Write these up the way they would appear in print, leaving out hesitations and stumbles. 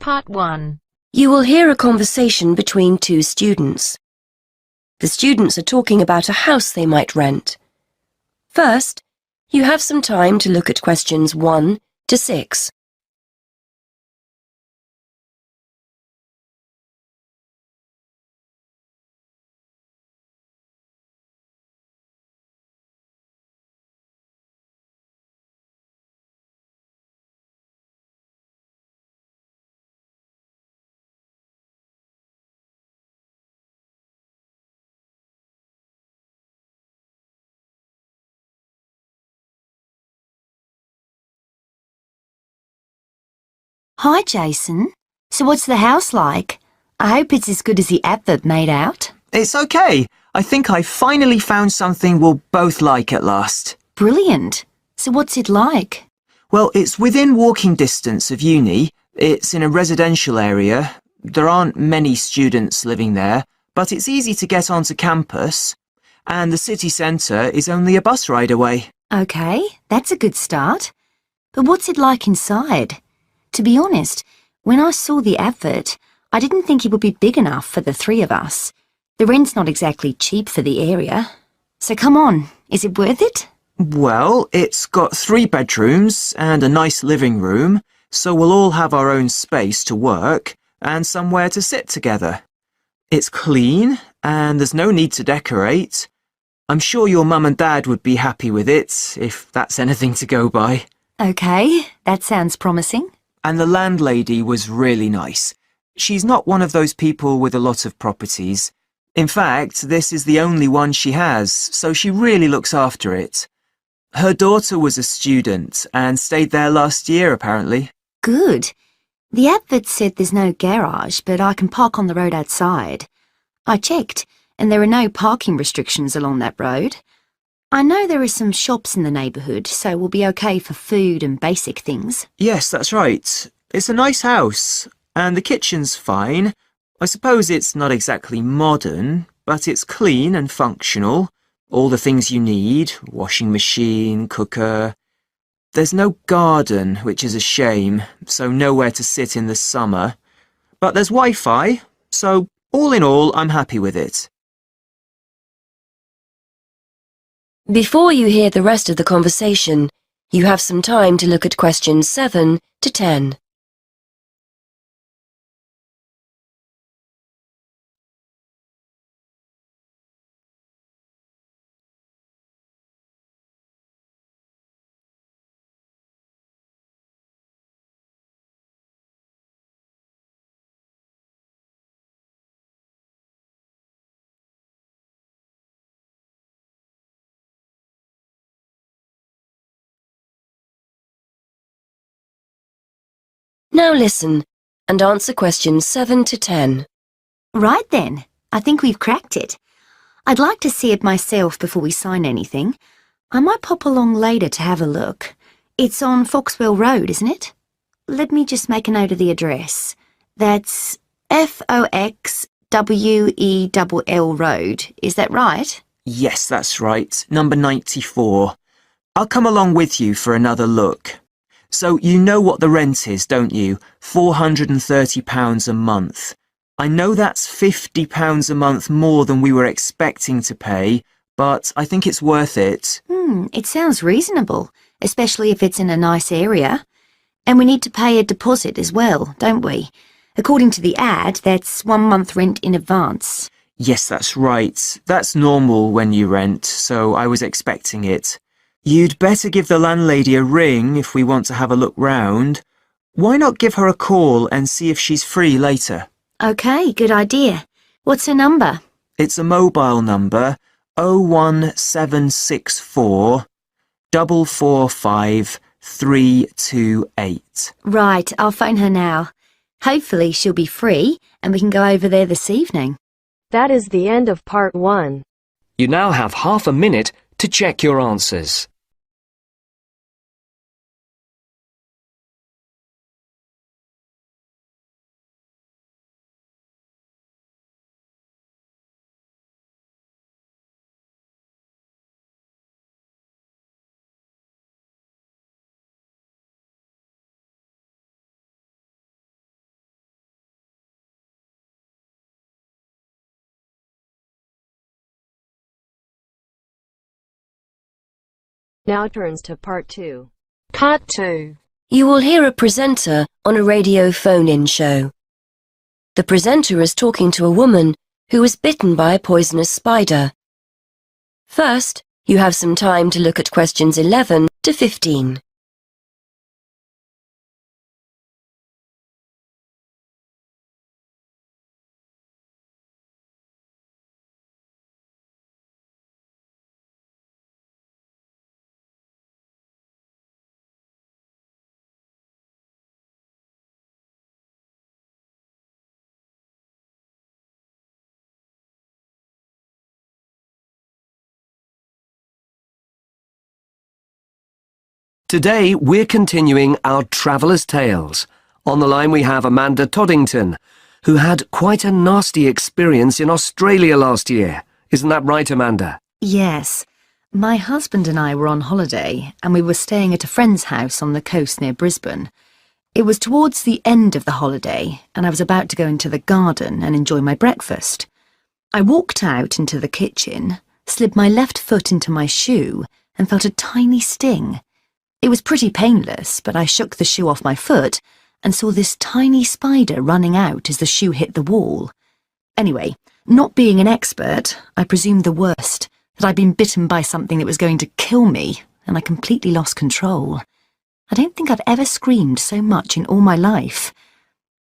Part 1. You will hear a conversation between two students. The students are talking about a house they might rent. First, you have some time to look at questions 1 to 6. Hi, Jason. So what's the house like? I hope it's as good as the advert made out. It's okay. I think I finally found something we'll both like at last. Brilliant. So what's it like? Well, it's within walking distance of uni. It's in a residential area. There aren't many students living there, but it's easy to get onto campus. And the city centre is only a bus ride away. Okay, that's a good start. But what's it like inside? To be honest, when I saw the advert, I didn't think it would be big enough for the three of us. The rent's not exactly cheap for the area. So come on, is it worth it? Well, it's got 3 bedrooms and a nice living room, so we'll all have our own space to work and somewhere to sit together. It's clean and there's no need to decorate. I'm sure your mum and dad would be happy with it, if that's anything to go by. Okay, that sounds promising. And the landlady was really nice. She's not one of those people with a lot of properties. In fact, this is the only one she has, so she really looks after it. Her daughter was a student and stayed there last year, apparently. Good. The advert said there's no garage, but I can park on the road outside. I checked, and there are no parking restrictions along that road. I know there are some shops in the neighbourhood, so we'll be okay for food and basic things. Yes, that's right. It's a nice house, and the kitchen's fine. I suppose it's not exactly modern, but it's clean and functional. All the things you need, washing machine, cooker. There's no garden, which is a shame, so nowhere to sit in the summer. But there's Wi-Fi, so all in all, I'm happy with it. Before you hear the rest of the conversation, you have some time to look at questions 7 to 10. Now listen and answer questions 7 to 10. Right then, I think we've cracked it. I'd like to see it myself before we sign anything. I might pop along later to have a look. It's on Foxwell Road, isn't it? Let me just make a note of the address. That's Foxwell Road, is that right? Yes, that's right. Number 94. I'll come along with you for another look. So you know what the rent is, don't you? £430 a month. I know that's £50 a month more than we were expecting to pay, but I think it's worth it. It sounds reasonable, especially if it's in a nice area. And we need to pay a deposit as well, don't we? According to the ad, that's 1 month rent in advance. Yes, that's right. That's normal when you rent, so I was expecting it. You'd better give the landlady a ring if we want to have a look round. Why not give her a call and see if she's free later? Okay, good idea. What's her number? It's a mobile number, 01764 445 328. Right, I'll phone her now. Hopefully she'll be free and we can go over there this evening. That is the end of Part 1. You now have half a minute to check your answers. Now turns to part 2. Part 2. You will hear a presenter on a radio phone-in show. The presenter is talking to a woman who was bitten by a poisonous spider. First, you have some time to look at questions 11 to 15. Today we're continuing our Traveller's Tales. On the line we have Amanda Toddington, who had quite a nasty experience in Australia last year. Isn't that right, Amanda? Yes. My husband and I were on holiday and we were staying at a friend's house on the coast near Brisbane. It was towards the end of the holiday and I was about to go into the garden and enjoy my breakfast. I walked out into the kitchen, slid my left foot into my shoe and felt a tiny sting. It was pretty painless, but I shook the shoe off my foot and saw this tiny spider running out as the shoe hit the wall. Anyway, not being an expert, I presumed the worst, that I'd been bitten by something that was going to kill me, and I completely lost control. I don't think I've ever screamed so much in all my life.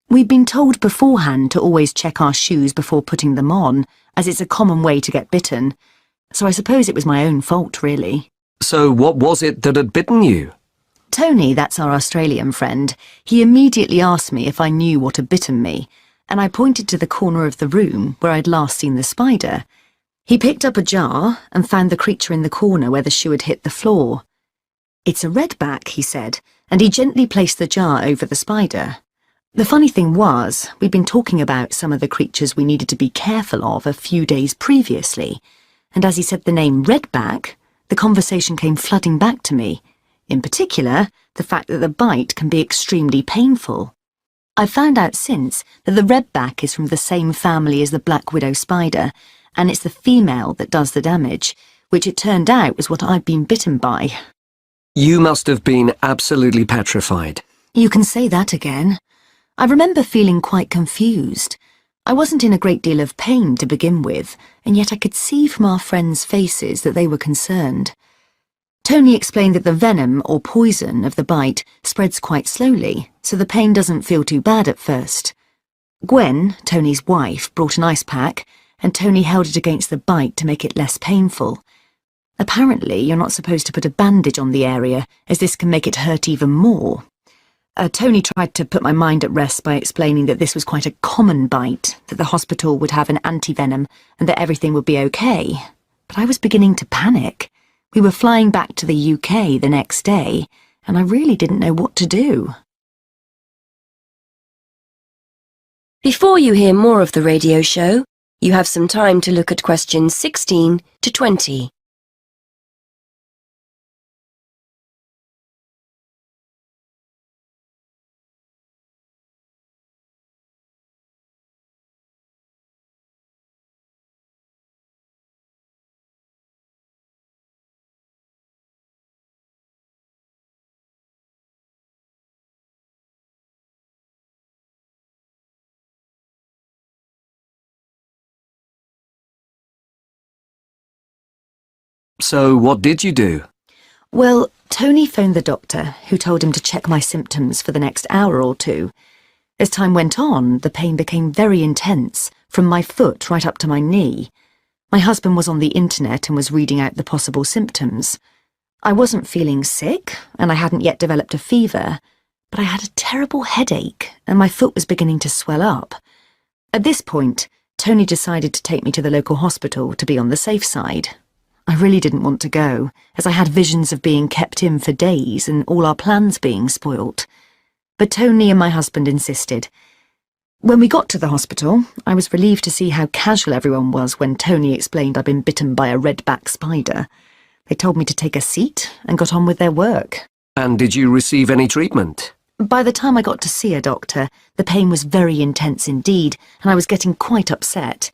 We'd been told beforehand to always check our shoes before putting them on, as it's a common way to get bitten, so I suppose it was my own fault, really. So what was it that had bitten you? Tony, that's our Australian friend, he immediately asked me if I knew what had bitten me, and I pointed to the corner of the room where I'd last seen the spider. He picked up a jar and found the creature in the corner where the shoe had hit the floor. "It's a redback," he said, and he gently placed the jar over the spider. The funny thing was, we'd been talking about some of the creatures we needed to be careful of a few days previously, and as he said the name redback, the conversation came flooding back to me. In particular, the fact that the bite can be extremely painful. I've found out since that the redback is from the same family as the black widow spider, and it's the female that does the damage, which it turned out was what I'd been bitten by. You must have been absolutely petrified. You can say that again. I remember feeling quite confused. I wasn't in a great deal of pain to begin with, and yet I could see from our friends' faces that they were concerned. Tony explained that the venom or poison of the bite spreads quite slowly, so the pain doesn't feel too bad at first. Gwen, Tony's wife, brought an ice pack, and Tony held it against the bite to make it less painful. Apparently, you're not supposed to put a bandage on the area, as this can make it hurt even more. Tony tried to put my mind at rest by explaining that this was quite a common bite, that the hospital would have an anti-venom, and that everything would be okay. But I was beginning to panic. We were flying back to the UK the next day, and I really didn't know what to do. Before you hear more of the radio show, you have some time to look at questions 16 to 20. So what did you do? Well, Tony phoned the doctor, who told him to check my symptoms for the next hour or two. As time went on, the pain became very intense, from my foot right up to my knee. My husband was on the internet and was reading out the possible symptoms. I wasn't feeling sick, and I hadn't yet developed a fever, but I had a terrible headache, and my foot was beginning to swell up. At this point, Tony decided to take me to the local hospital to be on the safe side. I really didn't want to go, as I had visions of being kept in for days and all our plans being spoilt. But Tony and my husband insisted. When we got to the hospital, I was relieved to see how casual everyone was when Tony explained I'd been bitten by a redback spider. They told me to take a seat and got on with their work. And did you receive any treatment? By the time I got to see a doctor, the pain was very intense indeed, and I was getting quite upset.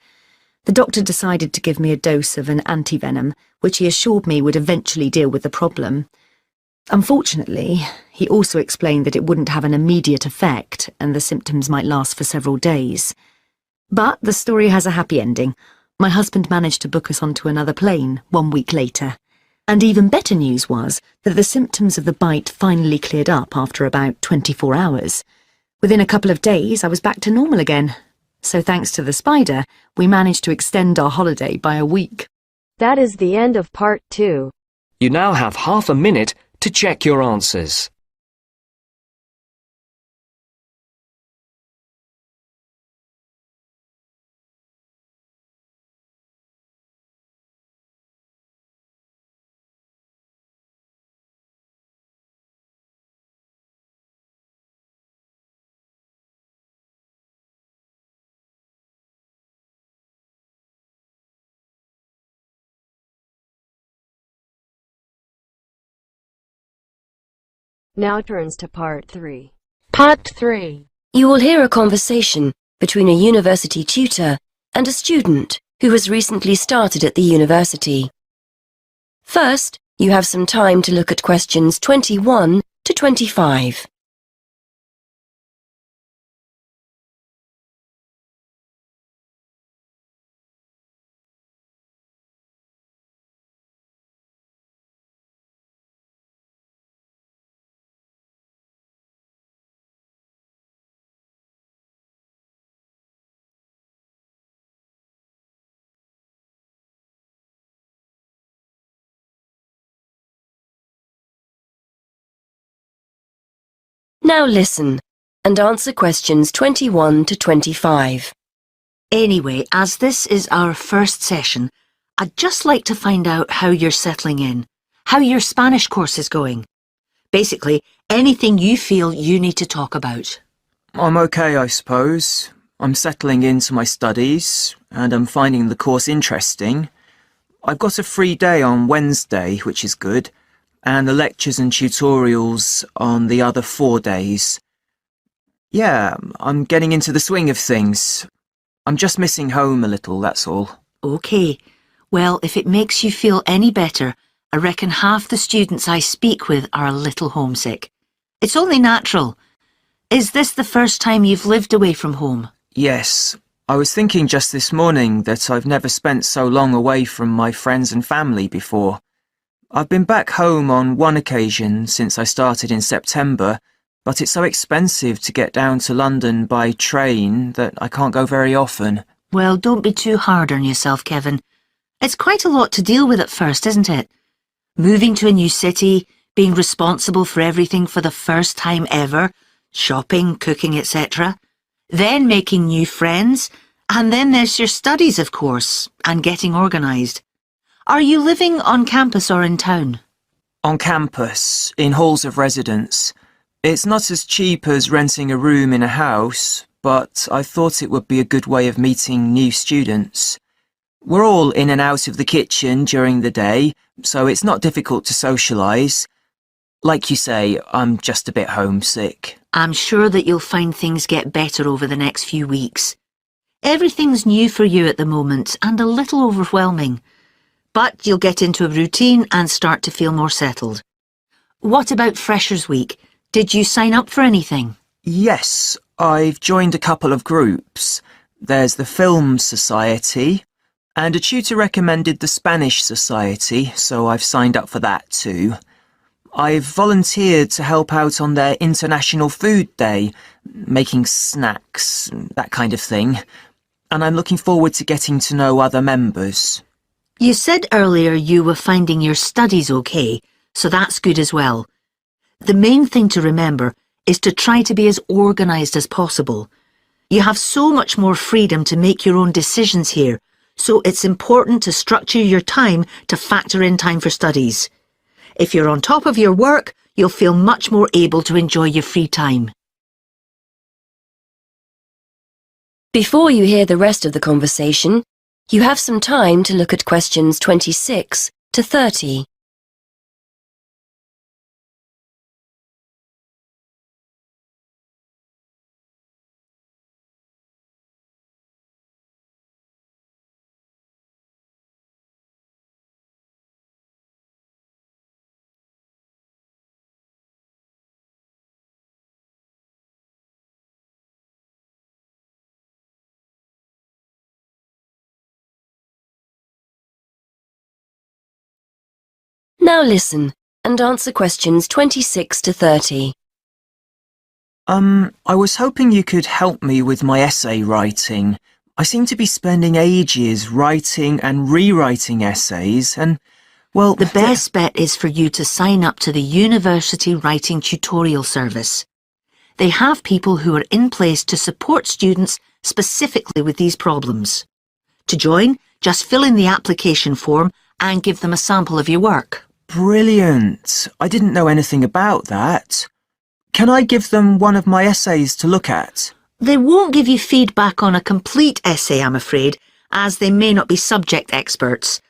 The doctor decided to give me a dose of an antivenom, which he assured me would eventually deal with the problem. Unfortunately, he also explained that it wouldn't have an immediate effect and the symptoms might last for several days. But the story has a happy ending. My husband managed to book us onto another plane 1 week later. And even better news was that the symptoms of the bite finally cleared up after about 24 hours. Within a couple of days, I was back to normal again. So thanks to the spider, we managed to extend our holiday by a week. That is the end of part 2. You now have half a minute to check your answers. Now turns to part 3. Part 3. You will hear a conversation between a university tutor and a student who has recently started at the university. First, you have some time to look at questions 21 to 25. Now listen and answer questions 21 to 25. Anyway, as this is our first session, I'd just like to find out how you're settling in, how your Spanish course is going. Basically, anything you feel you need to talk about. I'm okay, I suppose. I'm settling into my studies, and I'm finding the course interesting. I've got a free day on Wednesday, which is good, and the lectures and tutorials on the other 4 days. Yeah, I'm getting into the swing of things. I'm just missing home a little, that's all. Okay. Well, if it makes you feel any better, I reckon half the students I speak with are a little homesick. It's only natural. Is this the first time you've lived away from home? Yes, I was thinking just this morning that I've never spent so long away from my friends and family before. I've been back home on one occasion since I started in September, but it's so expensive to get down to London by train that I can't go very often. Well, don't be too hard on yourself, Kevin. It's quite a lot to deal with at first, isn't it? Moving to a new city, being responsible for everything for the first time ever, shopping, cooking, etc. Then making new friends, and then there's your studies, of course, and getting organised. Are you living on campus or in town? On campus, in halls of residence. It's not as cheap as renting a room in a house, but I thought it would be a good way of meeting new students. We're all in and out of the kitchen during the day, so it's not difficult to socialise. Like you say, I'm just a bit homesick. I'm sure that you'll find things get better over the next few weeks. Everything's new for you at the moment and a little overwhelming. But you'll get into a routine and start to feel more settled. What about Freshers' Week? Did you sign up for anything? Yes, I've joined a couple of groups. There's the Film Society, and a tutor recommended the Spanish Society, so I've signed up for that too. I've volunteered to help out on their International Food Day, making snacks, that kind of thing, and I'm looking forward to getting to know other members. You said earlier you were finding your studies okay, so that's good as well. The main thing to remember is to try to be as organised as possible. You have so much more freedom to make your own decisions here, so it's important to structure your time to factor in time for studies. If you're on top of your work, you'll feel much more able to enjoy your free time. Before you hear the rest of the conversation, you have some time to look at questions 26 to 30. Now listen and answer questions 26 to 30. I was hoping you could help me with my essay writing. I seem to be spending ages writing and rewriting essays and, well... The best bet is for you to sign up to the University Writing Tutorial Service. They have people who are in place to support students specifically with these problems. To join, just fill in the application form and give them a sample of your work. Brilliant! I didn't know anything about that. Can I give them one of my essays to look at? They won't give you feedback on a complete essay, I'm afraid, as they may not be subject experts.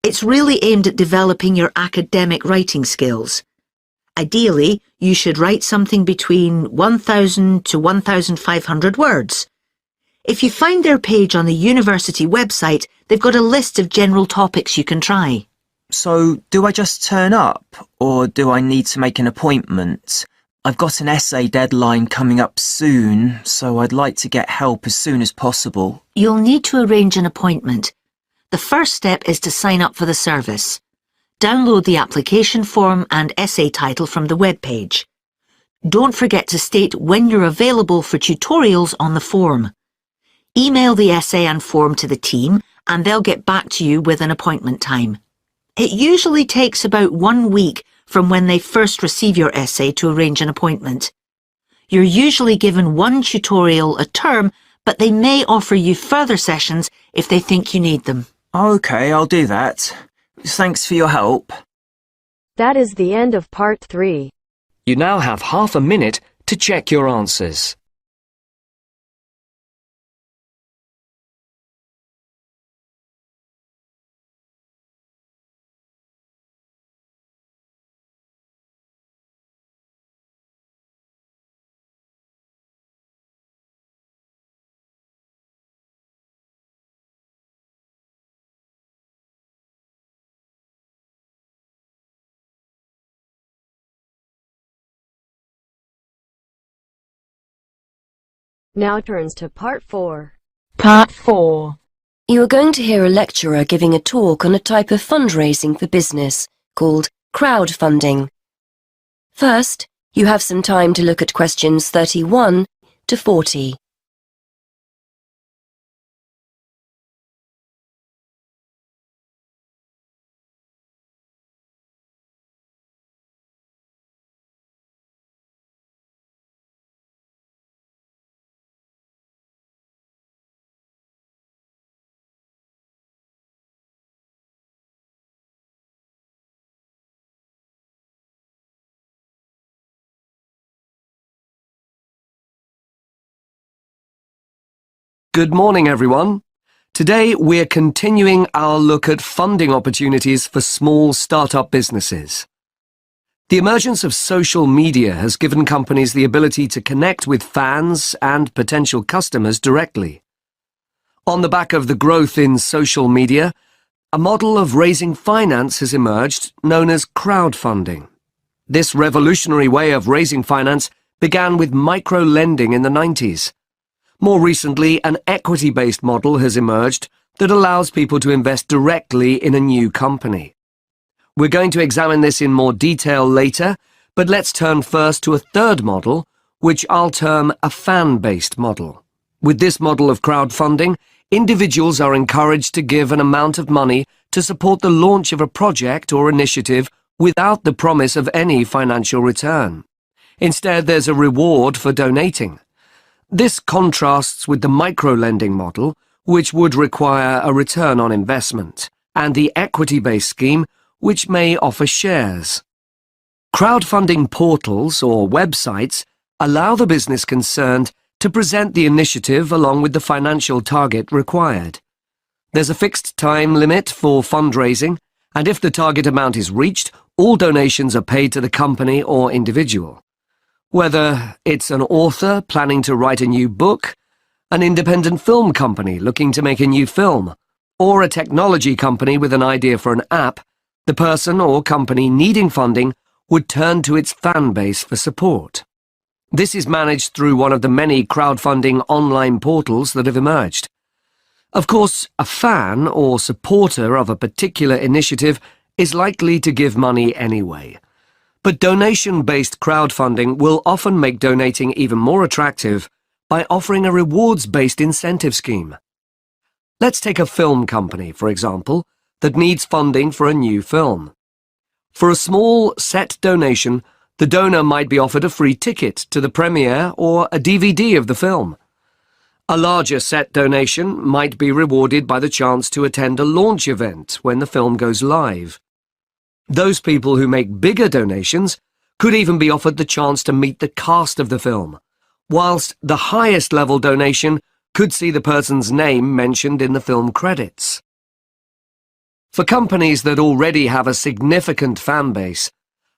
It's really aimed at developing your academic writing skills. Ideally, you should write something between 1,000 to 1,500 words. If you find their page on the university website, they've got a list of general topics you can try. So, do I just turn up, or do I need to make an appointment? I've got an essay deadline coming up soon, so I'd like to get help as soon as possible. You'll need to arrange an appointment. The first step is to sign up for the service. Download the application form and essay title from the webpage. Don't forget to state when you're available for tutorials on the form. Email the essay and form to the team and they'll get back to you with an appointment time. It usually takes about 1 week from when they first receive your essay to arrange an appointment. You're usually given 1 tutorial a term, but they may offer you further sessions if they think you need them. Okay, I'll do that. Thanks for your help. That is the end of part 3. You now have half a minute to check your answers. Now turns to part 4. Part 4. You are going to hear a lecturer giving a talk on a type of fundraising for business called crowdfunding. First, you have some time to look at questions 31 to 40. Good morning, everyone. Today we're continuing our look at funding opportunities for small startup businesses. The emergence of social media has given companies the ability to connect with fans and potential customers directly. On the back of the growth in social media, a model of raising finance has emerged known as crowdfunding. This revolutionary way of raising finance began with micro-lending in the 90s. More recently, an equity-based model has emerged that allows people to invest directly in a new company. We're going to examine this in more detail later, but let's turn first to a third model, which I'll term a fan-based model. With this model of crowdfunding, individuals are encouraged to give an amount of money to support the launch of a project or initiative without the promise of any financial return. Instead, there's a reward for donating. This contrasts with the micro-lending model, which would require a return on investment, and the equity-based scheme, which may offer shares. Crowdfunding portals or websites allow the business concerned to present the initiative along with the financial target required. There's a fixed time limit for fundraising, and if the target amount is reached, all donations are paid to the company or individual. Whether it's an author planning to write a new book, an independent film company looking to make a new film, or a technology company with an idea for an app, the person or company needing funding would turn to its fan base for support. This is managed through one of the many crowdfunding online portals that have emerged. Of course, a fan or supporter of a particular initiative is likely to give money anyway. But donation-based crowdfunding will often make donating even more attractive by offering a rewards-based incentive scheme. Let's take a film company, for example, that needs funding for a new film. For a small, set donation, the donor might be offered a free ticket to the premiere or a DVD of the film. A larger set donation might be rewarded by the chance to attend a launch event when the film goes live. Those people who make bigger donations could even be offered the chance to meet the cast of the film, whilst the highest level donation could see the person's name mentioned in the film credits. For companies that already have a significant fan base,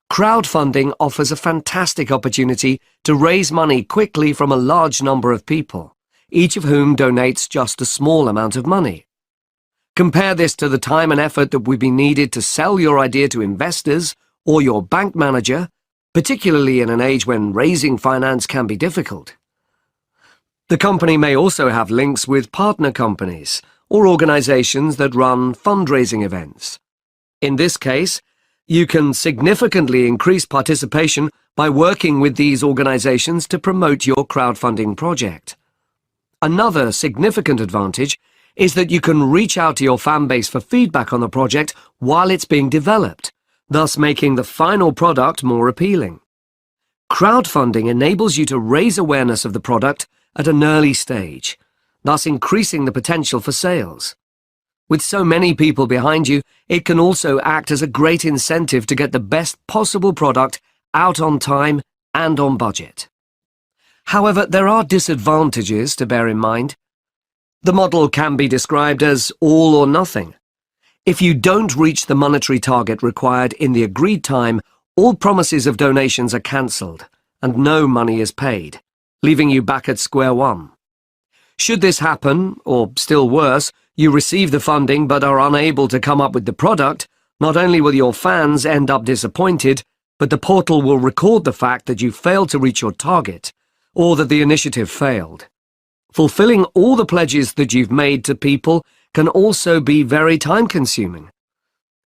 crowdfunding offers a fantastic opportunity to raise money quickly from a large number of people, each of whom donates just a small amount of money. Compare this to the time and effort that would be needed to sell your idea to investors or your bank manager, particularly in an age when raising finance can be difficult. The company may also have links with partner companies or organizations that run fundraising events. In this case, you can significantly increase participation by working with these organizations to promote your crowdfunding project. Another significant advantage is that you can reach out to your fan base for feedback on the project while it's being developed, thus making the final product more appealing. Crowdfunding enables you to raise awareness of the product at an early stage, thus increasing the potential for sales. With so many people behind you, it can also act as a great incentive to get the best possible product out on time and on budget. However, there are disadvantages to bear in mind. The model can be described as all or nothing. If you don't reach the monetary target required in the agreed time, all promises of donations are cancelled and no money is paid, leaving you back at square one. Should this happen, or still worse, you receive the funding but are unable to come up with the product, not only will your fans end up disappointed, but the portal will record the fact that you failed to reach your target, or that the initiative failed. Fulfilling all the pledges that you've made to people can also be very time-consuming.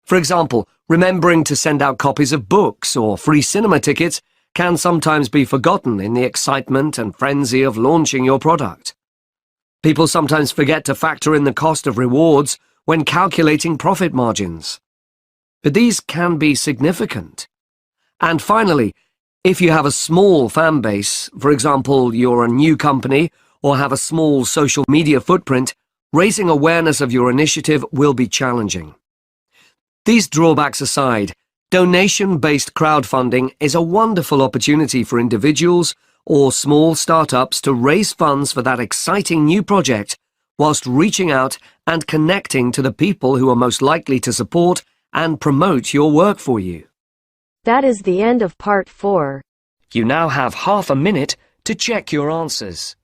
For example, remembering to send out copies of books or free cinema tickets can sometimes be forgotten in the excitement and frenzy of launching your product. People sometimes forget to factor in the cost of rewards when calculating profit margins. But these can be significant. And finally, if you have a small fan base, for example, you're a new company or have a small social media footprint, raising awareness of your initiative will be challenging. These drawbacks aside, donation-based crowdfunding is a wonderful opportunity for individuals or small startups to raise funds for that exciting new project whilst reaching out and connecting to the people who are most likely to support and promote your work for you. That is the end of part 4. You now have half a minute to check your answers.